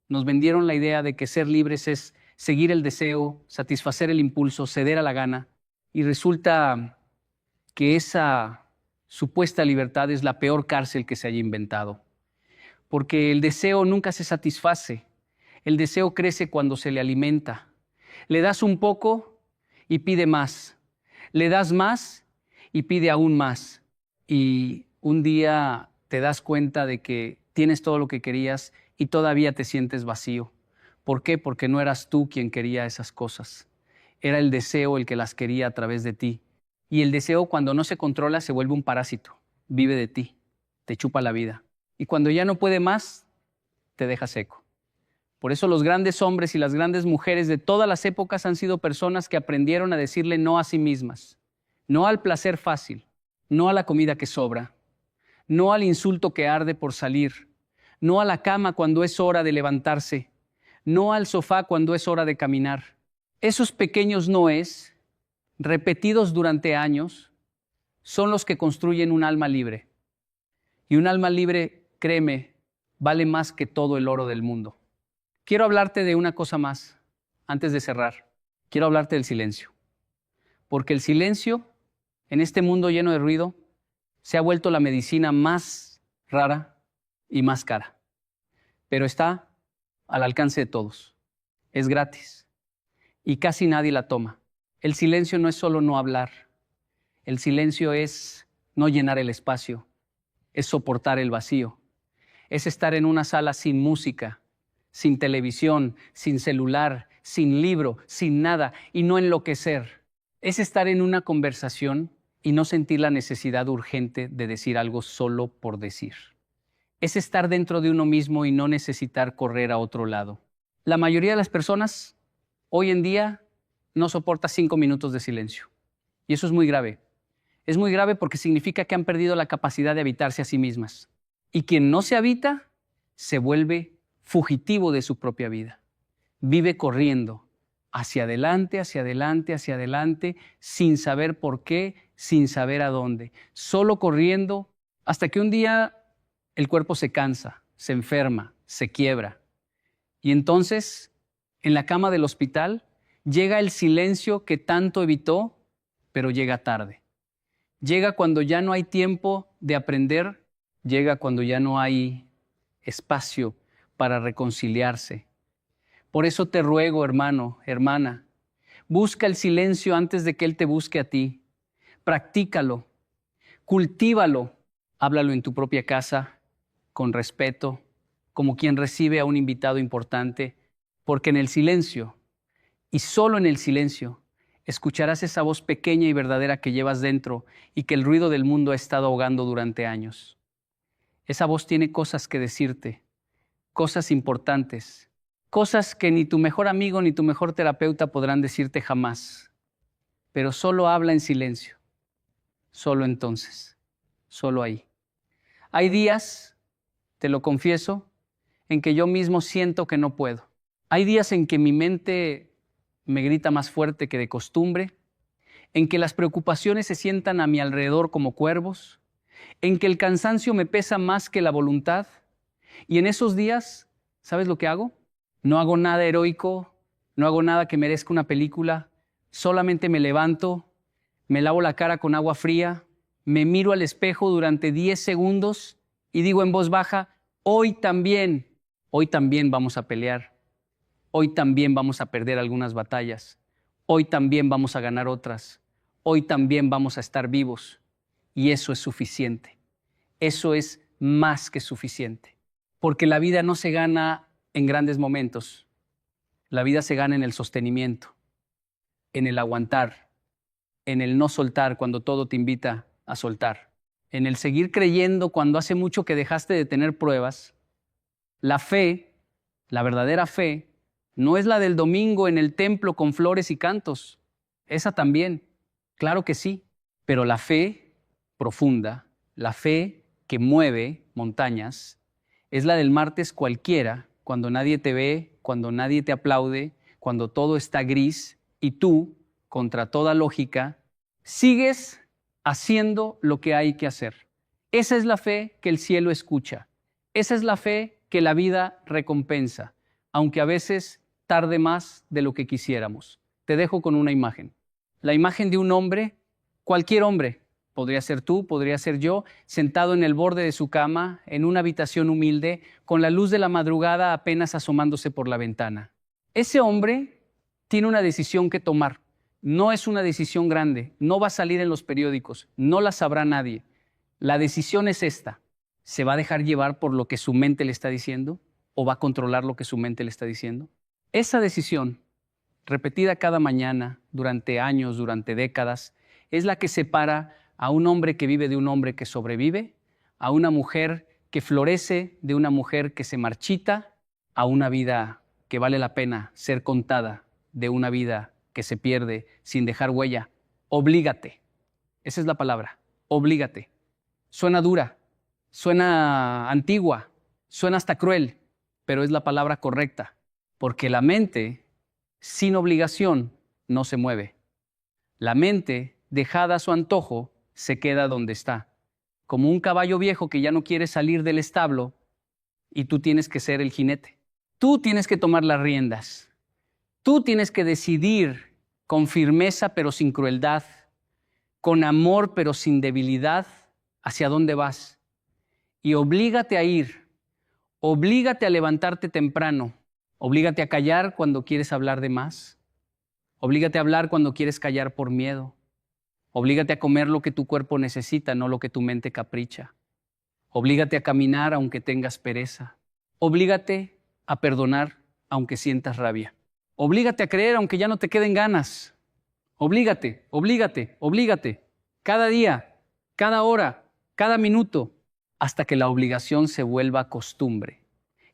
Speaker 1: Nos vendieron la idea de que ser libres es seguir el deseo, satisfacer el impulso, ceder a la gana, y resulta que esa supuesta libertad es la peor cárcel que se haya inventado. Porque el deseo nunca se satisface. El deseo crece cuando se le alimenta. Le das un poco y pide más. Le das más y pide aún más. Y un día te das cuenta de que tienes todo lo que querías y todavía te sientes vacío. ¿Por qué? Porque no eras tú quien quería esas cosas. Era el deseo el que las quería a través de ti. Y el deseo, cuando no se controla, se vuelve un parásito. Vive de ti, te chupa la vida. Y cuando ya no puede más, te deja seco. Por eso los grandes hombres y las grandes mujeres de todas las épocas han sido personas que aprendieron a decirle no a sí mismas. No al placer fácil, no a la comida que sobra, no al insulto que arde por salir, no a la cama cuando es hora de levantarse, no al sofá cuando es hora de caminar. Esos pequeños noes, repetidos durante años, son los que construyen un alma libre. Y un alma libre, créeme, vale más que todo el oro del mundo. Quiero hablarte de una cosa más antes de cerrar. Quiero hablarte del silencio. Porque el silencio, en este mundo lleno de ruido, se ha vuelto la medicina más rara y más cara. Pero está al alcance de todos. Es gratis. Y casi nadie la toma. El silencio no es solo no hablar. El silencio es no llenar el espacio. Es soportar el vacío. Es estar en una sala sin música, sin televisión, sin celular, sin libro, sin nada y no enloquecer. Es estar en una conversación y no sentir la necesidad urgente de decir algo solo por decir. Es estar dentro de uno mismo y no necesitar correr a otro lado. La mayoría de las personas hoy en día no soporta 5 minutos de silencio. Y eso es muy grave. Es muy grave porque significa que han perdido la capacidad de habitarse a sí mismas. Y quien no se habita se vuelve fugitivo de su propia vida. Vive corriendo hacia adelante, hacia adelante, hacia adelante, sin saber por qué, sin saber a dónde. Solo corriendo hasta que un día el cuerpo se cansa, se enferma, se quiebra. Y entonces, en la cama del hospital, llega el silencio que tanto evitó, pero llega tarde. Llega cuando ya no hay tiempo de aprender, llega cuando ya no hay espacio para reconciliarse. Por eso te ruego, hermano, hermana, busca el silencio antes de que Él te busque a ti. Practícalo, cultívalo, háblalo en tu propia casa, con respeto, como quien recibe a un invitado importante, porque en el silencio, y solo en el silencio, escucharás esa voz pequeña y verdadera que llevas dentro y que el ruido del mundo ha estado ahogando durante años. Esa voz tiene cosas que decirte, cosas importantes, cosas que ni tu mejor amigo ni tu mejor terapeuta podrán decirte jamás. Pero solo habla en silencio, solo entonces, solo ahí. Hay días, te lo confieso, en que yo mismo siento que no puedo. Hay días en que mi mente me grita más fuerte que de costumbre, en que las preocupaciones se sientan a mi alrededor como cuervos, en que el cansancio me pesa más que la voluntad. Y en esos días, ¿sabes lo que hago? No hago nada heroico, no hago nada que merezca una película, solamente me levanto, me lavo la cara con agua fría, me miro al espejo durante 10 segundos y digo en voz baja, hoy también vamos a pelear. Hoy también vamos a perder algunas batallas. Hoy también vamos a ganar otras. Hoy también vamos a estar vivos. Y eso es suficiente. Eso es más que suficiente. Porque la vida no se gana en grandes momentos. La vida se gana en el sostenimiento, en el aguantar, en el no soltar cuando todo te invita a soltar, en el seguir creyendo cuando hace mucho que dejaste de tener pruebas. La fe, la verdadera fe, no es la del domingo en el templo con flores y cantos. Esa también, claro que sí. Pero la fe profunda, la fe que mueve montañas, es la del martes cualquiera, cuando nadie te ve, cuando nadie te aplaude, cuando todo está gris y tú, contra toda lógica, sigues haciendo lo que hay que hacer. Esa es la fe que el cielo escucha. Esa es la fe que la vida recompensa, aunque a veces tarde más de lo que quisiéramos. Te dejo con una imagen. La imagen de un hombre, cualquier hombre, podría ser tú, podría ser yo, sentado en el borde de su cama, en una habitación humilde, con la luz de la madrugada apenas asomándose por la ventana. Ese hombre tiene una decisión que tomar. No es una decisión grande, no va a salir en los periódicos, no la sabrá nadie. La decisión es esta. ¿Se va a dejar llevar por lo que su mente le está diciendo o va a controlar lo que su mente le está diciendo? Esa decisión, repetida cada mañana, durante años, durante décadas, es la que separa a un hombre que vive de un hombre que sobrevive, a una mujer que florece de una mujer que se marchita, a una vida que vale la pena ser contada, de una vida que se pierde sin dejar huella. Oblígate. Esa es la palabra. Oblígate. Suena dura, suena antigua, suena hasta cruel, pero es la palabra correcta, porque la mente, sin obligación, no se mueve. La mente, dejada a su antojo, se queda donde está. como un caballo viejo que ya no quiere salir del establo y tú tienes que ser el jinete. Tú tienes que tomar las riendas. Tú tienes que decidir con firmeza pero sin crueldad, con amor pero sin debilidad, hacia dónde vas. Y oblígate a ir, oblígate a levantarte temprano, oblígate a callar cuando quieres hablar de más, oblígate a hablar cuando quieres callar por miedo, oblígate a comer lo que tu cuerpo necesita, no lo que tu mente capricha. Oblígate a caminar aunque tengas pereza. Oblígate a perdonar aunque sientas rabia. Oblígate a creer aunque ya no te queden ganas. Oblígate, oblígate, oblígate. Cada día, cada hora, cada minuto, hasta que la obligación se vuelva costumbre.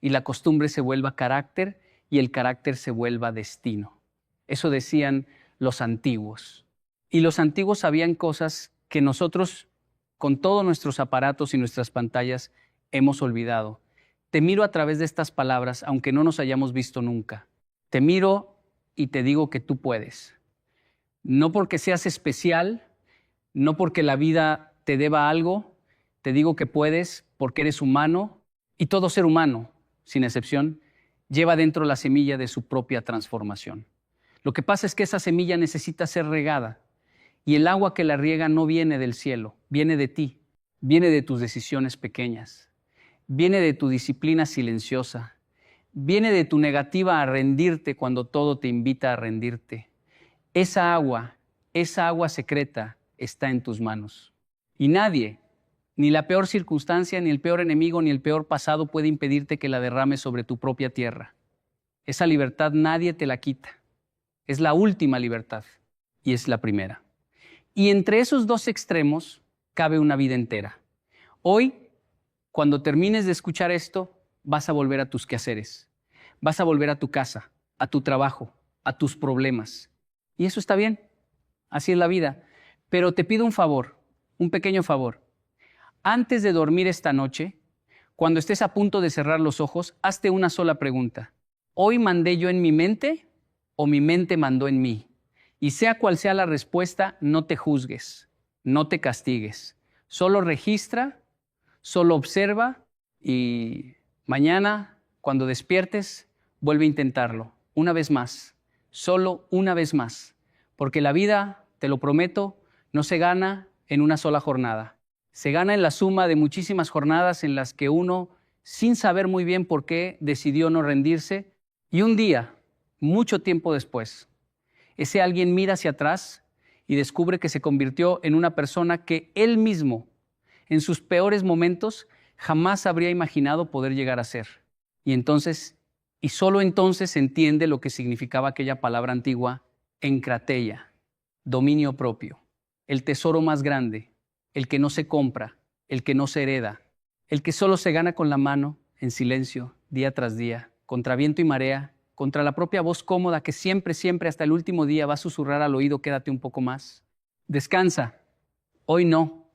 Speaker 1: Y la costumbre se vuelva carácter y el carácter se vuelva destino. Eso decían los antiguos. Y los antiguos sabían cosas que nosotros, con todos nuestros aparatos y nuestras pantallas, hemos olvidado. Te miro a través de estas palabras, aunque no nos hayamos visto nunca. Te miro y te digo que tú puedes. No porque seas especial, no porque la vida te deba algo, te digo que puedes porque eres humano y todo ser humano, sin excepción, lleva dentro la semilla de su propia transformación. Lo que pasa es que esa semilla necesita ser regada y el agua que la riega no viene del cielo, viene de ti, viene de tus decisiones pequeñas, viene de tu disciplina silenciosa, viene de tu negativa a rendirte cuando todo te invita a rendirte. Esa agua secreta está en tus manos. Y nadie, ni la peor circunstancia, ni el peor enemigo, ni el peor pasado puede impedirte que la derrames sobre tu propia tierra. Esa libertad nadie te la quita. Es la última libertad y es la primera. Y entre esos dos extremos cabe una vida entera. Hoy, cuando termines de escuchar esto, vas a volver a tus quehaceres. Vas a volver a tu casa, a tu trabajo, a tus problemas. Y eso está bien. Así es la vida. Pero te pido un favor, un pequeño favor. Antes de dormir esta noche, cuando estés a punto de cerrar los ojos, hazte una sola pregunta. ¿Hoy mandé yo en mi mente o mi mente mandó en mí? Y sea cual sea la respuesta, no te juzgues, no te castigues. Solo registra, solo observa y mañana, cuando despiertes, vuelve a intentarlo. Una vez más, solo una vez más. Porque la vida, te lo prometo, no se gana en una sola jornada. Se gana en la suma de muchísimas jornadas en las que uno, sin saber muy bien por qué, decidió no rendirse. Y un día, mucho tiempo después, ese alguien mira hacia atrás y descubre que se convirtió en una persona que él mismo, en sus peores momentos, jamás habría imaginado poder llegar a ser. Y entonces, y solo entonces, entiende lo que significaba aquella palabra antigua, encrateia, dominio propio, el tesoro más grande, el que no se compra, el que no se hereda, el que solo se gana con la mano, en silencio, día tras día, contra viento y marea, contra la propia voz cómoda que siempre, siempre, hasta el último día va a susurrar al oído, quédate un poco más. Descansa, hoy no,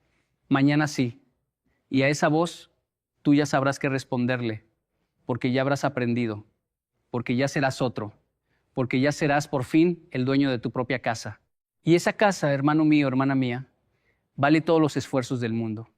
Speaker 1: mañana sí. Y a esa voz tú ya sabrás qué responderle, porque ya habrás aprendido, porque ya serás otro, porque ya serás por fin el dueño de tu propia casa. Y esa casa, hermano mío, hermana mía, vale todos los esfuerzos del mundo.